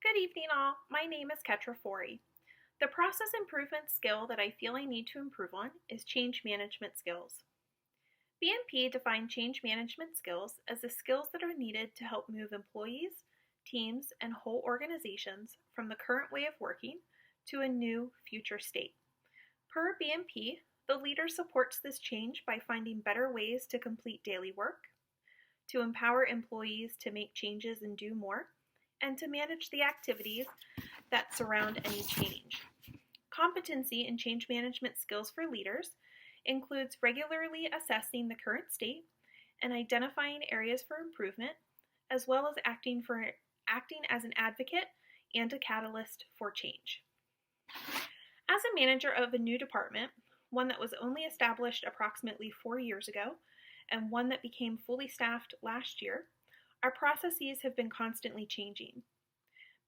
Good evening, all. My name is Ketra Forey. The process improvement skill that I feel I need to improve on is change management skills. BMP defined change management skills as the skills that are needed to help move employees, teams, and whole organizations from the current way of working to a new future state. Per BMP, the leader supports this change by finding better ways to complete daily work, to empower employees to make changes and do more, and to manage the activities that surround any change. Competency in change management skills for leaders includes regularly assessing the current state and identifying areas for improvement, as well as acting as an advocate and a catalyst for change. As a manager of a new department, one that was only established approximately 4 years ago, and one that became fully staffed last year, our processes have been constantly changing.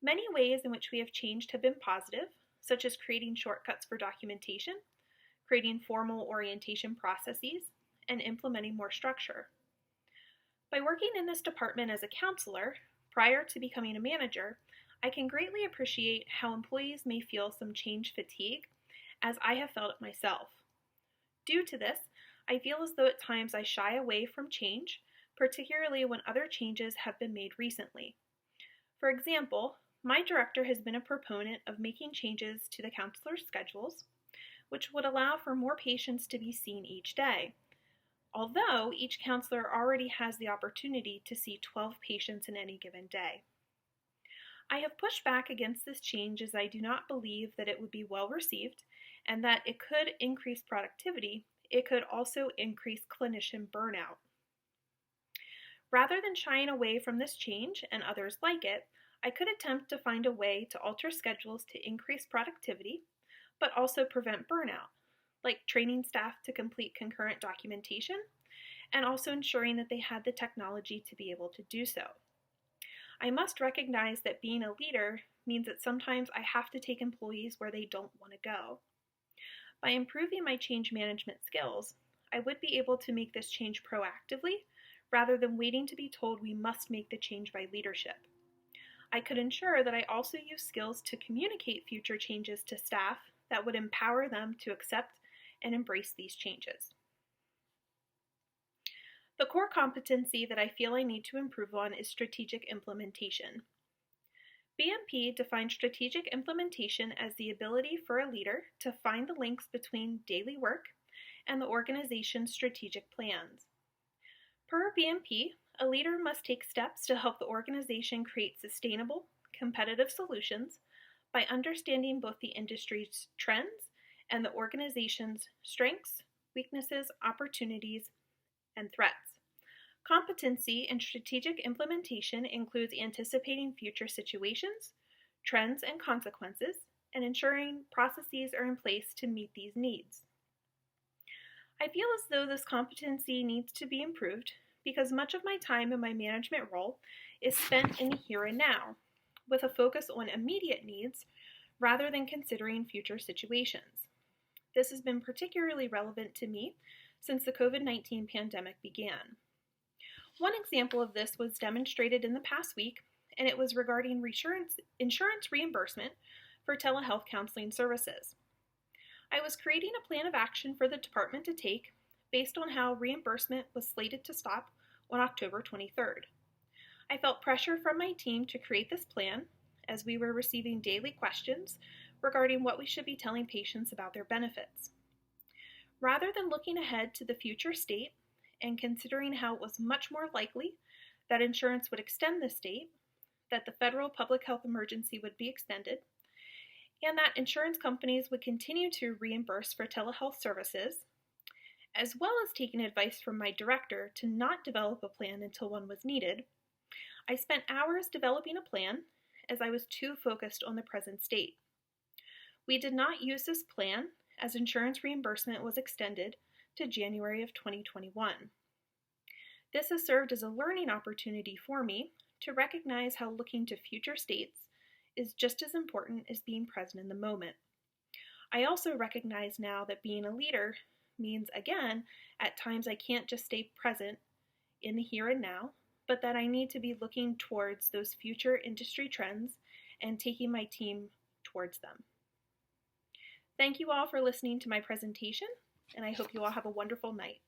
Many ways in which we have changed have been positive, such as creating shortcuts for documentation, creating formal orientation processes, and implementing more structure. By working in this department as a counselor, prior to becoming a manager, I can greatly appreciate how employees may feel some change fatigue, as I have felt it myself. Due to this, I feel as though at times I shy away from change, particularly when other changes have been made recently. For example, my director has been a proponent of making changes to the counselor's schedules, which would allow for more patients to be seen each day, although each counselor already has the opportunity to see 12 patients in any given day. I have pushed back against this change as I do not believe that it would be well received and that it could increase productivity. It could also increase clinician burnout. Rather than shying away from this change and others like it, I could attempt to find a way to alter schedules to increase productivity, but also prevent burnout, like training staff to complete concurrent documentation, and also ensuring that they had the technology to be able to do so. I must recognize that being a leader means that sometimes I have to take employees where they don't want to go. By improving my change management skills, I would be able to make this change proactively rather than waiting to be told we must make the change by leadership. I could ensure that I also use skills to communicate future changes to staff that would empower them to accept and embrace these changes. The core competency that I feel I need to improve on is strategic implementation. BMP defines strategic implementation as the ability for a leader to find the links between daily work and the organization's strategic plans. Per BMP, a leader must take steps to help the organization create sustainable, competitive solutions by understanding both the industry's trends and the organization's strengths, weaknesses, opportunities, and threats. Competency in strategic implementation includes anticipating future situations, trends, and consequences, and ensuring processes are in place to meet these needs. I feel as though this competency needs to be improved because much of my time in my management role is spent in the here and now, with a focus on immediate needs rather than considering future situations. This has been particularly relevant to me since the COVID-19 pandemic began. One example of this was demonstrated in the past week, and it was regarding insurance reimbursement for telehealth counseling services. I was creating a plan of action for the department to take based on how reimbursement was slated to stop on October 23rd. I felt pressure from my team to create this plan as we were receiving daily questions regarding what we should be telling patients about their benefits. Rather than looking ahead to the future state and considering how it was much more likely that insurance would extend this date, that the federal public health emergency would be extended, and that insurance companies would continue to reimburse for telehealth services, as well as taking advice from my director to not develop a plan until one was needed, I spent hours developing a plan as I was too focused on the present state. We did not use this plan as insurance reimbursement was extended to January of 2021. This has served as a learning opportunity for me to recognize how looking to future states is just as important as being present in the moment. I also recognize now that being a leader means, again, at times I can't just stay present in the here and now, but that I need to be looking towards those future industry trends and taking my team towards them. Thank you all for listening to my presentation, and I hope you all have a wonderful night.